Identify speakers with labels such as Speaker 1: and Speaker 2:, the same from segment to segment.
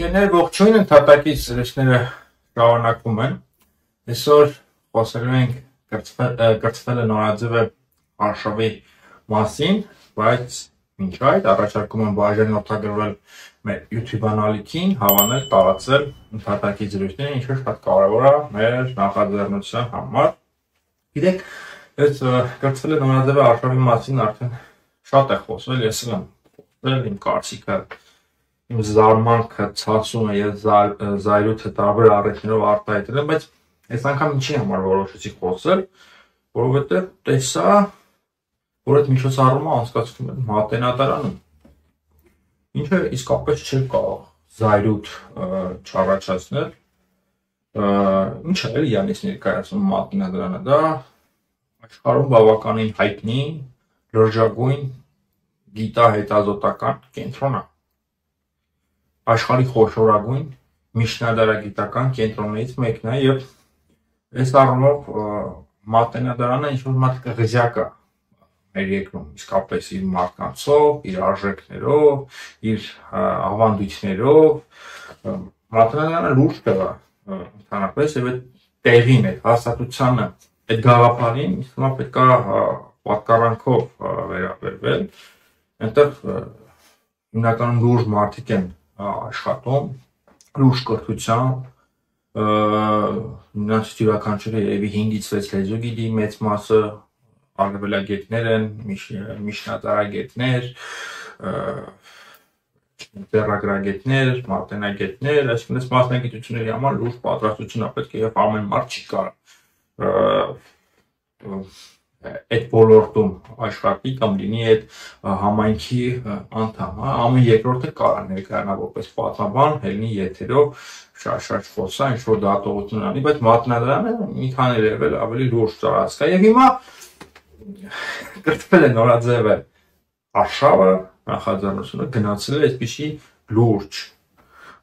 Speaker 1: Ընկերներ ողջույն, ընդհատակից սրիչները շարունակվում են։ Այսօր խոսելու ենք կրծվել է նորաձևը արշավի մասին, բայց մինչ այդ առաջարկում եմ բաժանին օգտագործել մեր YouTube անալիքին, հավանել, տարածել ընդհատակից զրույցները, ինչը շատ կարևոր է մեր նախաձեռնության համար։ Գիտեք, այս կրծվել է նորաձևը արշավի մասին արդեն շատ է խոսվել, ես եմ խոսել, իմ կարծիքը իմ զարմանքը ցածում է եւ զայրույթը տարբեր առիթներով արտահայտել եմ, բայց այս անգամ ինչի համար որոշեցի խոսել, որովհետեւ տեսա, որ այդ միջոցառումը անցկացվում է Մատենադարանում, ինչը իսկապես չէր կարող զայրույթ չառաջացնել, ինչը էլի յանից ներկայացնում Մատենադարանը, դա աշխարհում բավականին հայտնի լրջագույն գիտահետազոտական կենտրոն է, աշխարհի խոշորագույն միջնադարագիտական կենտրոններից մեկն է եւ այս առումով Մատենադարանը ինչ-որ մատ ղզյակ է մեր երկրում, իսկապես իր մարդկանցով, իր արժեքներով, իր ավանդույթներով, Մատենադարանը լուրջ տեղ է ընդհանրապես եւ այդ տեղին, այդ հաստատությանը, այդ գաղափարին հիմա պետք է պատկառանքով վերաբերվել, այնտեղ հիմնականում լուրջ մարդիկ են աշխատում, լուրջ կրթությամբ, նրանց յուրաքանչյուրը երևի 5-ից 6 լեզու գիտի, մեծ մասը արևելագետներ են, միջնադարագետներ, ձեռագրագետներ, մատենագետներ, այսինքն այս մասնագիտությունների համար լուրջ պատրաստություն է պետք եւ ամեն մարդ չի կարող այդ ոլորտում աշխատի կամ լինի այդ համայնքի անդամ, ամեն երկրորդը կարող է ներկայանալ որպես պատմաբան, ելնի եթերով շարժ խոսա, ինչ-որ դատողություն անի, բայց Մատենադարանը մի քանի լեվել ավելի լուրջ տարածք է եւ հիմա կրծվել է նորաձևը արշավը, նախաձեռնությունը գնացել է այսպիսի լուրջ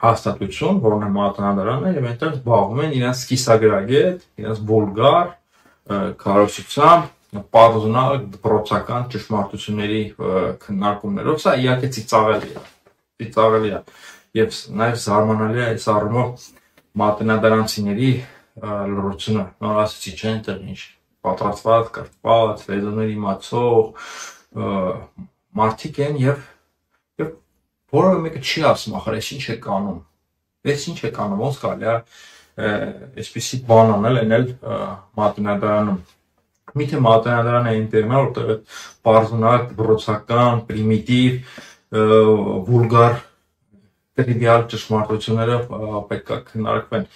Speaker 1: հաստատություն, որն է Մատենադարանը եւ այնտեղ զբաղվում են իրենց սկիսագրագետ, իրենց վոլգար քարոզությամբ պարզունալ դպրոցական ճշմարտությունների քննարկումներով, սա իհարկե ծիծաղելի է եւ նաեւ զարմանալի է այս առումով մատենադարանցիների լրությունը, նոր ասեցի չէ, այնտեղ ինչ պատրաստված, կրթված, լեզուներ իմացող մարդիկ են եւ որևէ մեկը չի ասում, ախր այս ինչ է կանում, ոնց կարելի է այսպիսի բան անել, այնել Մատենադարանում։ Միթե Մատենադարանը այն տեղն է, որտեղ այդ պարզունակ, դպրոցական, պրիմիտիվ, վուլգար, տրիվիալ ճշմարտությունները պետք է քննարկվեն։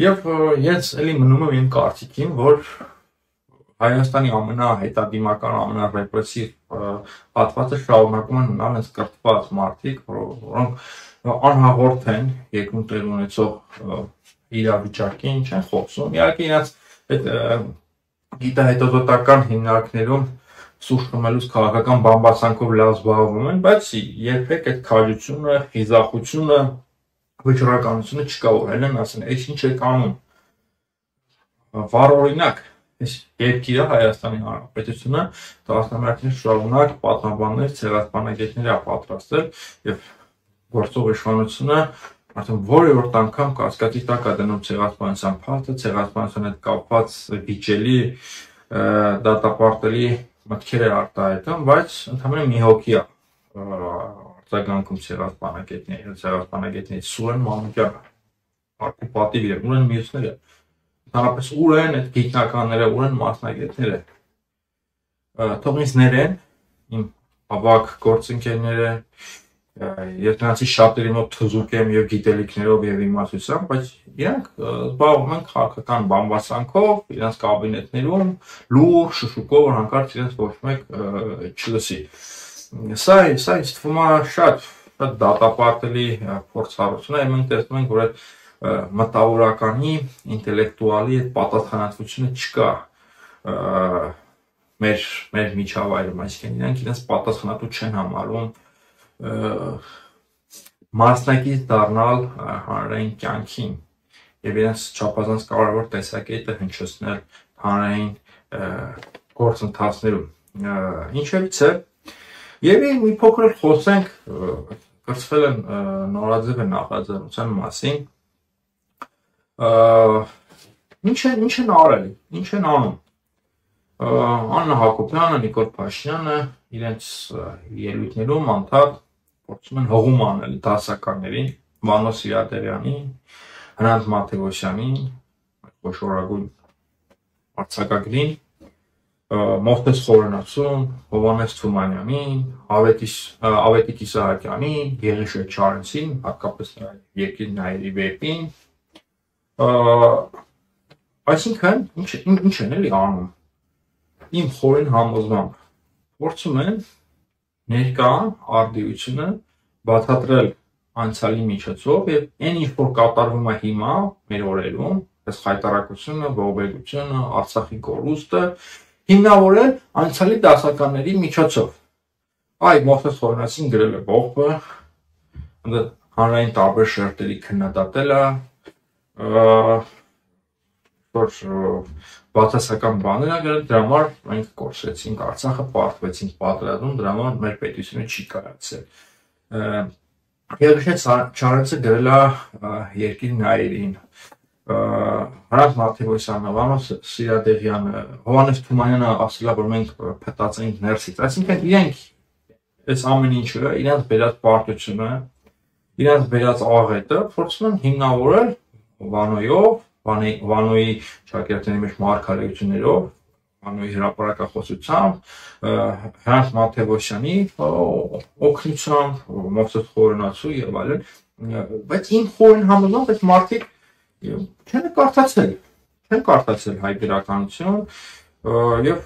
Speaker 1: Եվ ես էլի մնում եմ իմ կարծիքին, որ Հայաստանի ամենահետադիմական, ամենառեպրեսիվ հատվածը շարունակում են մնալ այս կրթված մարդիկ, որոնք անհաղորդ են երկրում տեղի ունեցող իրավիճակին, չեն խոսում։ Իհարկե իրաց այդ գիտահետազոտական հիմնարկներում սուրճ խմելուց քաղաքական բամբասանքով լավ զբաղվում են, բայց երբեք այդ քաջությունը, խիզախությունը, վճռականությունը չկա, որ հենեն ասեն, այս ինչ է կանում։ Վառ օրինակ, այս երկիրը Հայաստանի Հանրապետությունը տասնամյակներ շարունակ պատմաբաններ, ցեղասպանագետներ է պատրաստել եւ գործող իշխանությունը արդեն որևէ անգամ կասկածի տակ է դնում ցեղասպանության փաստը, ցեղասպանության հետ կապված վիճելի դատապարտելի մտքեր է արտահայտում, բայց ընդհանրապես մի հոգի է արձագանքում ցեղասպանագետներից Սուրեն Մանուկյանը, արկուպատիվ է, ուր են մյուսները, ընդհանրապես ուր են այդ գիտնականները, ուր են մասնագետները, թող ինձ ներեն, իմ ավագ գործընկերները, ես նրանցից շատերի մոտ թզուկ եմ եւ գիտելիքներով եւ իմացությամբ, բայց իրանք զբաղվում են քաղաքական բամբասանքով, իրենց կաբինետներում, լուրջ շշուկով, որ հանկարծ իրենց ոչ մեկ չլսի։ Սա ինձ թվում է շատ դատապարտելի փորձառություն է, մենք տեսնում ենք, որ այդ մտավորականի, ինտելեկտուալի այդ պատասխանատվությունը չկա մեր միջավայրում, այսինքն իրենք իրենց պատասխանատու չեն համարում մասնակից դառնալ հանրային կյանքին եւ իրենց չափազանց կարևոր տեսակետը հնչեցնել հանրային գործընթացներում։ Ինչևից է, եւ մի փոքր խոսենք կրծվել են նորաձևի նախաձեռնության մասին, ինչ են արել, ինչ են անում։ Աննա Հակոբյանը, Նիկոլ Փաշինյանը իրենց ելույթներում անդադ փորձում են հողում անել դասականներին, Վանո Սիրադեղյանին, Հրանտ Մաթևոսյանին, խոշորագույն արձակագրին, Մովսես Խորենացուն, Հովհաննես Թումանյանին, Ավետիք Իսահակյանին, Եղիշե Չարենցին, հատկապես Երկիր Նայիրի վեպին, այսինքն ինչ են էլի անում։ Իմ խորին համոզմամբ փորձում են ներկա արդիությունը բացատրել անցյալի միջոցով եւ այն ինչ որ կատարվում է հիմա մեր օրերում, այս խայտարակությունը, ողբերգությունը, Արցախի կորուստը հիմնավորել անցյալի դասականների միջոցով։ Այ Մովսես Խորենացին գրել է ողբը, հանրային տարբեր շերտերի քննադատել է, որ բացասական բաներ ա գրել, դրա համար մենք կորցրեցինք Արցախը, պարտվեցինք պատերազմում, դրա համար մեր պետությունը չի կայացել։ Եղիշե Չարենցը գրել է Երկիր Նայիրին, Հրանտ Մաթևոսյանը, Վանո Սիրադեղյանը, Հովհաննես Թումանյանը ասել է, որ մենք փտած ենք ներսից, այսինքն իրենք այս ամեն ինչը, իրենց բերած պարտությունը, իրենց բերած աղետը փորձում են հիմնավորել Վանոյով, Վանոյի շակերտների մեջ մարգարեություններով, Վանոյի հրապարակախոսությամբ, Հրանտ Մաթևոսյանի օգնությամբ, Մովսես Խորենացու եւ այլն, բայց իմ խորին համոզմամբ այս մարդիկ չեն կարդացել հայ գրականություն եւ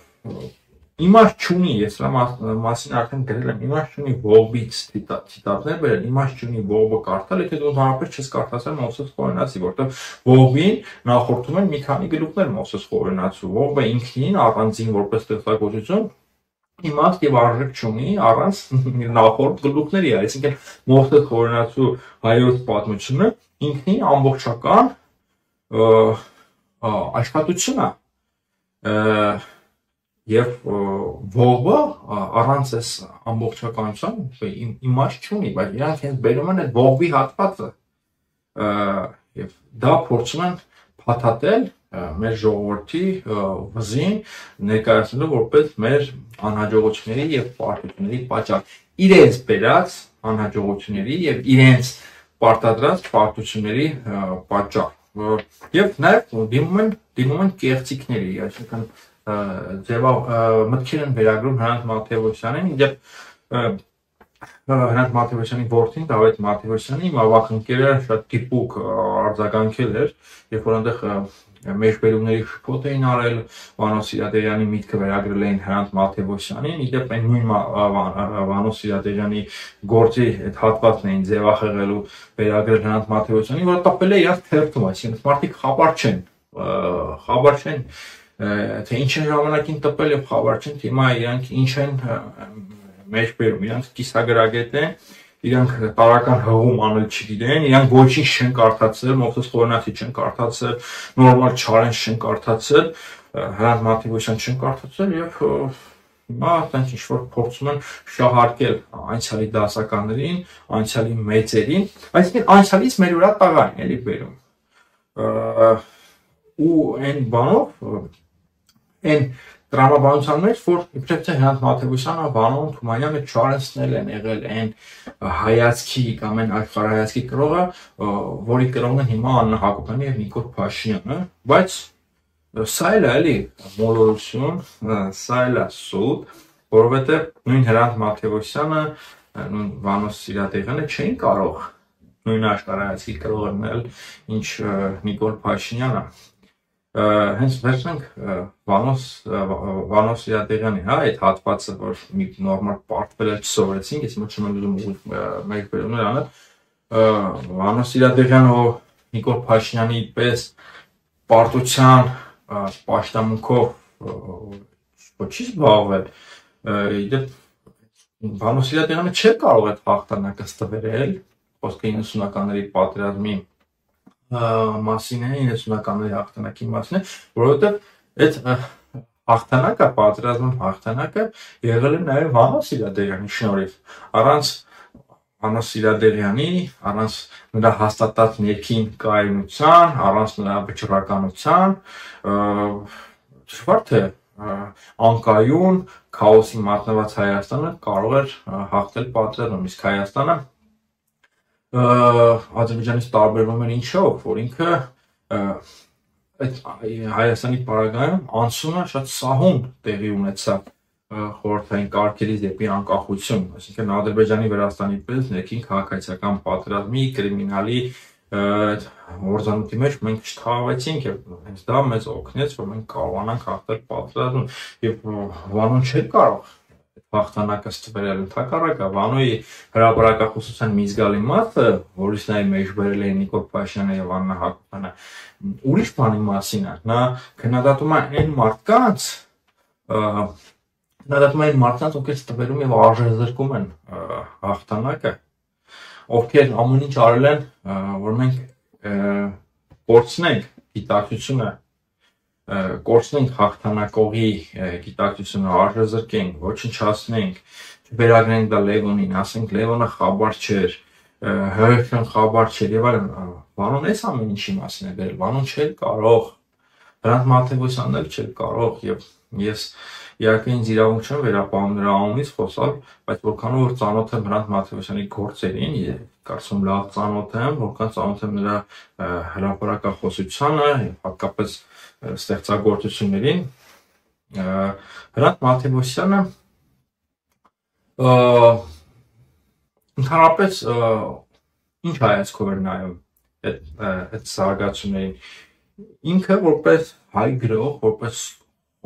Speaker 1: իմաստ չունի, ես դրա մասին արդեն գրել եմ, իմաստ չունի ողբից ցիտատներ բերել, իմաստ չունի ողբը կարդալ, եթե դու հանրապես չես կարդացել Մովսես Խորենացի, որտեղ ողբին նախորդում են մի քանի գլուխներ Մովսես Խորենացու, ողբը ինքնին առանձին որպես ստեղծագործություն իմաստ եւ արժեք չունի առանց նախորդ գլուխների, այսինքն Մովսես Խորենացու հայոց պատմությունը ինքնին ամբողջական աշխատություն է եւ ողբը առանց այս ամբողջականության իմաստ չունի, բայց իրանք հենց բերում են այդ ողբի հատվածը եւ դա փորձում են փաթաթել մեր ժողովրդի վզին ներկայացնելով որպես մեր անհաջողությունների եւ պարտությունների պատճառ, իրենց բերած անհաջողությունների եւ իրենց պարտադրած պարտությունների պատճառ եւ նաեւ դիմում են կեղծիքների, այսինքն մտքեր են վերագրում Հրանտ Մաթևոսյանին, իդեպ Հրանտ Մաթևոսյանի որդին Դավիթ Մաթևոսյանի ավագ ընկերը շատ տիպուկ արձագանքել էր, երբ որ այնտեղ մեջբերումների շփոթ էին արել, Վանո Սիրադեղյանի միտքը վերագրել էին Հրանտ Մաթևոսյանին, իդեպ այն նույն Վանո Սիրադեղյանի գործի այդ հատվածն էին ձևախեղելու վերագրել Հրանտ Մաթևոսյանին, որը տպել է իրար թերթում, այսինքն մարդիկ խաբար չեն թե ինչ են ժամանակին տպել եւ խաբար չեն, թե հիմա իրանք ինչ են մեջբերում, իրանք կիսագրագետ են, իրանք տարական հղում անել չգիտեն, իրանք ոչինչ չեն կարդացել, Մովսես Խորենացի չեն կարդացել, նորմալ Չարենց չեն կարդացել, Հրանտ Մաթևոսյան չեն կարդացել եւ հիմա այդպես ինչ որ փորձում են շահարկել անցյալի դասականներին, անցյալի մեծերին, այսինքն անցյալից մեր վրա տաղ են էլի բերում։ Ու այն բանով այն տրամաբանության մեջ, որ իբրև թե Հրանտ Մաթևոսյանը, Վանոն, Թումանյանը, Չարենցն են եղել այն հայացքի կամ այն աշխարհայացքի կրողը, որի կրողն են հիմա Աննա Հակոբյանը եւ Նիկոլ Փաշինյանը, բայց սա էլ է էլի մոլորություն, սա էլ է սուտ, որովհետեւ նույն Հրանտ Մաթևոսյանը, նույն Վանո Սիրադեղյանը չէին կարող նույն աշխարհայացքի կրողը լինել, ինչ Նիկոլ Փաշինյանը։ Հենց վերցնենք Վանո Սիրադեղյանի, հա, այդ հատվածը, որ մի նորմալ պարտվել է չսովորեցինք, ես հիմա չեմ ուզում մեկ բերումներ անել, Վանո Սիրադեղյանը ով Նիկոլ Փաշինյանի պես պարտության պաշտամունքով չի զբաղվել, իդեպ Վանո Սիրադեղյանը չէր կարող այդ հաղթանակը ստվերել, խոսքը 90-ականների պատերազմի մասին է, 90-ականների հաղթանակի մասին է, որովհետև այդ հաղթանակը, պատերազմում հաղթանակը եղել է նաև Վանո Սիրադեղյանի շնորհիվ, առանց Անոս Սիրադեղյանի, առանց նրա հաստատած ներքին կայունության, առանց նրա վճռականության, դժվար թե անկայուն քաոսի մատնված Հայաստանը կարող էր հաղթել պատերազմը, իսկ Հայաստանը Ադրբեջանից տարբերվում էր ինչով, որ ինքը այդ Հայաստանի պարագայում անցումը շատ սահուն տեղի ունեցավ խորհրդային կարգերից դեպի անկախություն, այսինքն Ադրբեջանի Վրաստանի պես ներքին քաղաքացիական պատերազմի կրիմինալի օրձանուտի մեջ մենք չթաղվեցինք եւ հենց դա մեզ օգնեց, որ մենք կարողանանք հաղթել պատերազմը եւ Վանոն չէր կարող հաղթանակը ստվերել ընդհակառակը Վանոյի հրապարակախոսության մի զգալի մասը, որից նայի մեջ բերել էին Նիկոլ Փաշինյանը եւ Աննա Հակոբյանը, ուրիշ բանի մասին է, նա քննադատում է այն մարդկանց, ովքեր ստվերում եւ արժեզրկում են հաղթանակը, ովքեր ամեն ինչ արել են, որ մենք կորցնենք գիտակցությունը, կորցնենք հաղթանակողի գիտակցությունը, արժեզրկենք, ոչնչացնենք, չվերագրենք դա Լևոնին, ասենք Լևոնը խաբար չէր, ՀՀԿ-ն խաբար չէր եւ այլն, Վանոն էս ամեն ինչի մասին է գրել, Վանոն չէր կարող, Հրանտ Մաթեւոսյանն էլ չէր կարող եւ ես իհարկե ինձ իրավունք չեմ վերապահում նրա անունից խոսալ, բայց որքանով որ ծանոթ եմ Հրանտ Մաթեւոսյանի գործերին, կարծում լավ ծանոթ եմ, որքան ծանոթ եմ նրա հրապարակախոսությանը, հատկապես ստեղծագործություններին, Հրանտ Մաթեւոսյանը ընդհանրապես ինչ հայացքով էր նայում այդ զարգացումներին, ինքը որպես հայ գրող, որպես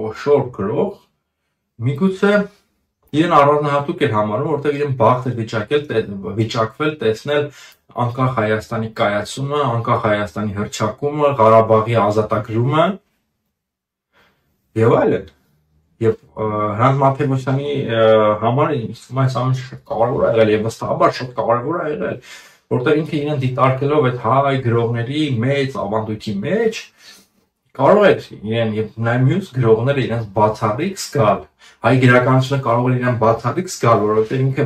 Speaker 1: խոշոր գրող, միգուցե իրեն առանձնահատուկ էր համարում, որտեղ իրեն բախտ էր վիճակվել տեսնել անկախ Հայաստանի կայացումը, անկախ Հայաստանի հռչակումը, Ղարաբաղի ազատագրումը եւ այլն։ Եվ Հրանտ Մաթեւոսյանի համար այս ամենը շատ կարևոր է եղել եւ վստահաբար շատ կարևոր է եղել, որտեղ ինքը իրեն դիտարկելով այդ հայ գրողների մեծ ավանդույթի մեջ կարող էր իրեն եւ նաեւ մյուս գրողները իրենց բացառիկ զգալ, հայ գրականությունը կարող էր իրեն բացառիկ զգալ, որովհետեւ ինքը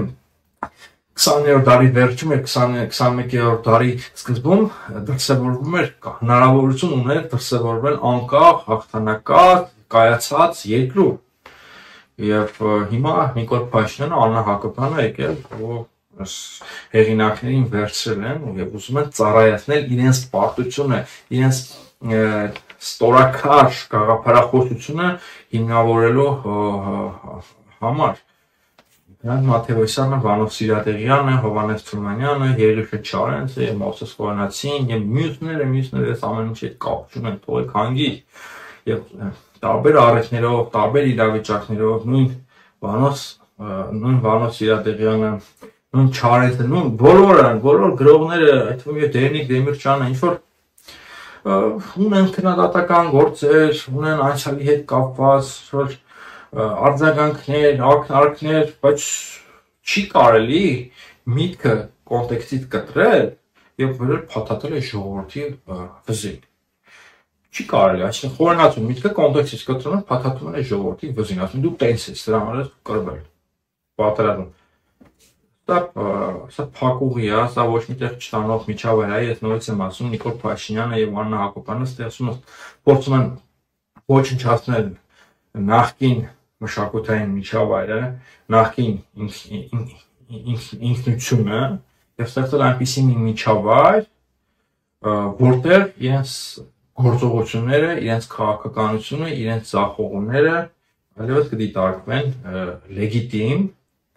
Speaker 1: 20-րդ դարի վերջում եւ 21-րդ դարի սկզբում դրսևորվում էր հնարավորություն ուներ դրսևորվել անկախ, հաղթանակած, կայացած երկրում։ Եվ հիմա Նիկոլ Փաշինյանը, Աննա Հակոբյանը եկել հեղինակներին վերցրել են եւ ուզում են ծառայեցնել իրենց պարտությունը, իրենց ստորակար գաղափարախոսությունը հիմնավորելու համար։ Հրանտ Մաթեւոսյանը, Վանո Սիրադեղյանը, Հովհաննես Թումանյանը, Երգիշ Չարենցը եւ Մովսես Խորանացին եւ մյուսները այս ամեն ինչի հետ կապ չունեն, թողեք հանգի եւ տարբեր առիթներով, տարբեր իրավիճակներով նույն Վանո Սիրադեղյանը, նույն Չարենցը, նույն բոլոր գրողները, այդ թվում եւ Դերնիկ Դեմիրճյանը ինչ որ ունեն քննադատական գործեր, ունեն անցյալի հետ կապված արձագանքներ, ակնարկներ, բայց չի կարելի միտքը կոնտեքստից կտրել եւ վերել փաթաթել է ժողովրդի վզին։ Չի կարելի, այսինքն խորենացում միտքը կոնտեքստից կտրում են, փաթաթում են ժողովրդի վզին, ասում դու տենց ես, դրա համար կրվել։ Պատերազմ։ Սա փակուղի է, սա ոչ միտեղ չտանող միջավայր է, ես նորից եմ ասում, Նիկոլ Փաշինյանը եւ Աննա Հակոբյանը ստեղծում փորձում են ոչնչացնել նախկին մշակութային միջավայրը, նախկին ինքնությունը եւ ստեղծել այնպիսի մի միջավայր, որտեղ իրենց գործողությունները, իրենց քաղաքականությունը, իրենց ձախողումները այլևս կդիտարկվեն լեգիտիմ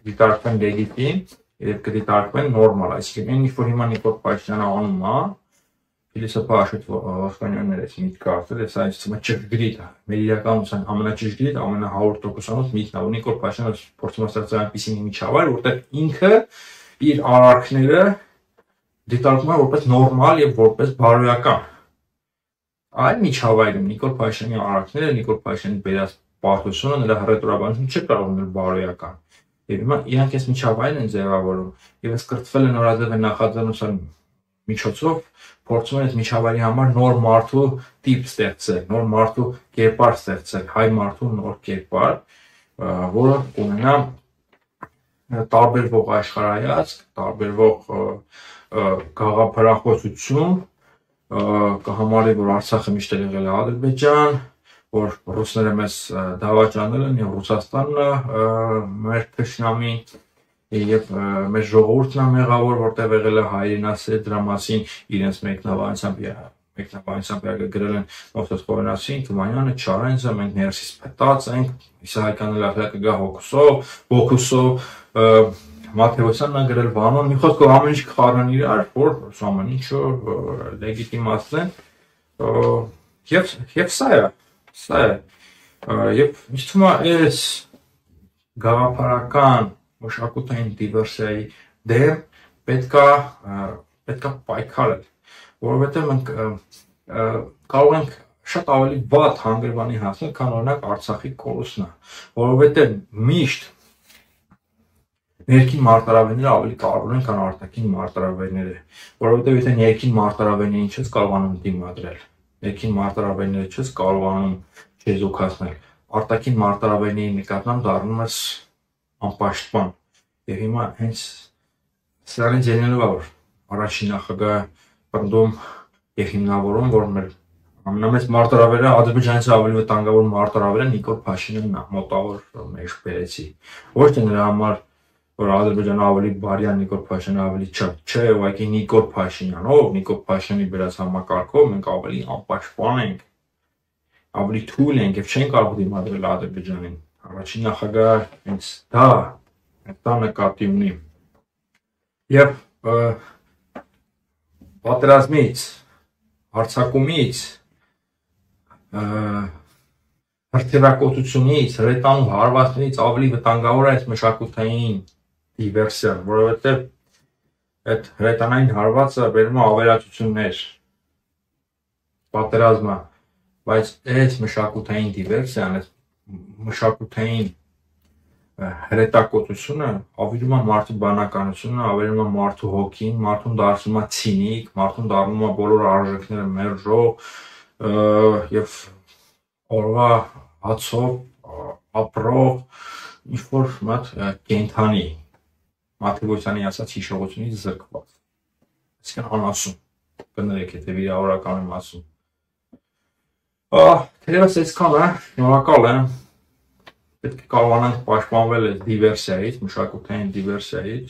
Speaker 1: եւ կդիտարկվեն նորմալ, այսինքն այն ինչ որ հիմա Նիկոլ Փաշինյանը անում է, Փիլիսոփա Աշոտ Ոսկանյանն էս միտքը ասել, այս այսինքն ճշգրիտ է, մեր իրականության ամենաճշգրիտ, ամենահաղորդակցված միտքն է, որ Նիկոլ Փաշինյանը փորձում է ստեղծել այնպիսի մի միջավայր, որտեղ ինքը իր արարքները դիտարկում է որպես նորմալ եւ որպես բարոյական։ Այլ միջավայրում Նիկոլ Փաշինյանի արարքները, Նիկոլ Փաշինյանի բերած պարտությունը, նրա հռետորաբանությունը չի կարող լինել բարոյական։ Եվ հիմա իրանք այս միջավայրն են ձևավորում եւ այս կրթվել են նորաձև նախաձեռնության միջոցով փորձում են այս միջավայրի համար նոր մարդու տիպ ստեղծել, նոր մարդու կերպար ստեղծել, հայ մարդու նոր կերպար, որը ունենա տարբերվող աշխարհայացք, տարբերվող գաղափարախոսություն, կհամարի, որ Արցախը միշտ եղել է Ադրբեջան, որ ռուսները մեզ դավաճանել են եւ Ռուսաստանը մեր թշնամին եւ մեր ժողովուրդն է մեղավոր, որտեղ եղել է հայրենասեր, դրա մասին իրենց մեկնաբանությամբ գրել են Մովսես Խորենասին, Թումանյանը, Չարենցը, մենք ներսից փտած ենք, Իսահակյանը լախլակը գա Հոկուսով, Մաթեոսյանն է գրել Վանոն, մի խոսքով ամեն ինչ խառն իրար, որ ամեն ինչը լեգիտիմացնեն եւ սա է, եւ ինչ թվում է այս գաղափարական մշակութային դիվերսիայի դեմ պետքա պայքարել, որովհետեւ մենք կարող ենք շատ ավելի վատ հանգրվանի հասնել, քան օրինակ Արցախի կորուստն է, որովհետեւ միշտ ներքին մարտահրավերները ավելի կարևոր են, քան արտաքին մարտահրավերները, որովհետեւ եթե ներքին մարտահրավերներին չես կարողանում դիմադրել, ներքին մարտահրավերները չես կարողանում չեզոքացնել, արտաքին մարտահրավերների նկատմամբ դառնում ես անպաշտպան, եւ հիմա հենց սրանից ելնելով է, որ առաջին նախագահը պնդում եւ հիմնավորում, որ մեր ամենամեծ մարտահրավերը Ադրբեջանից ավելի վտանգավոր մարտահրավերը Նիկոլ Փաշինյանն է, մոտավոր մեջբերեցի, ոչ թե նրա համար, որ Ադրբեջանը ավելի բարի է, Նիկոլ Փաշինյանը ավելի չէ, ուղղակի Նիկոլ Փաշինյանով, Նիկոլ Փաշինյանի բերած համակարգով մենք ավելի անպաշտպան ենք, ավելի թույլ ենք եւ չենք կարող դիմադրել Ադրբեջանին։ Առաջին նախագահը հենց դա նկատի ունի։ Եվ պատերազմից, հարձակումից, հրթիռակոծությունից, հրետանու հարվածներից ավելի վտանգավոր է այս մշակութային դիվերսիան, որովհետև այդ հրետանային հարվածը բերում է ավերածություններ, պատերազմը, բայց այս մշակութային դիվերսիան, այս մշակութային հրետակոծությունը ավերում է մարդու բանականությունը, ավերում է մարդու հոգին, մարդուն դարձնում է ցինիկ, մարդուն դառնում է բոլոր արժեքները մերժող եւ օրվա հացով ապրող ինչ-որ մատ կենթանի, Մաթեոսյանի ասած հիշողությունից զրկված, այսինքն անասուն, կներեք, եթե վիրավորական եմ ասում։ Թերևս այսքան է, շնորհակալ եմ, պետք է կարողանանք պաշտպանվել այս դիվերսիայից, մշակութային դիվերսիայից,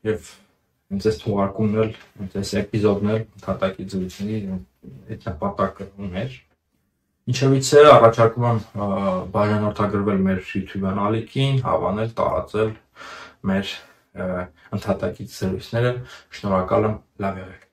Speaker 1: եւ հենց այս թողարկումն էլ, հենց այս էպիզոդն էլ ընդհատակի զրույցների այդ նպատակը ուներ։ Ինչևիցե առաջարկում եմ բաժանորդագրվել մեր YouTube ալիքին, հավանել, տարածել մեր ընդհատակից զրույցները, շնորհակալ եմ, լավ եղեք։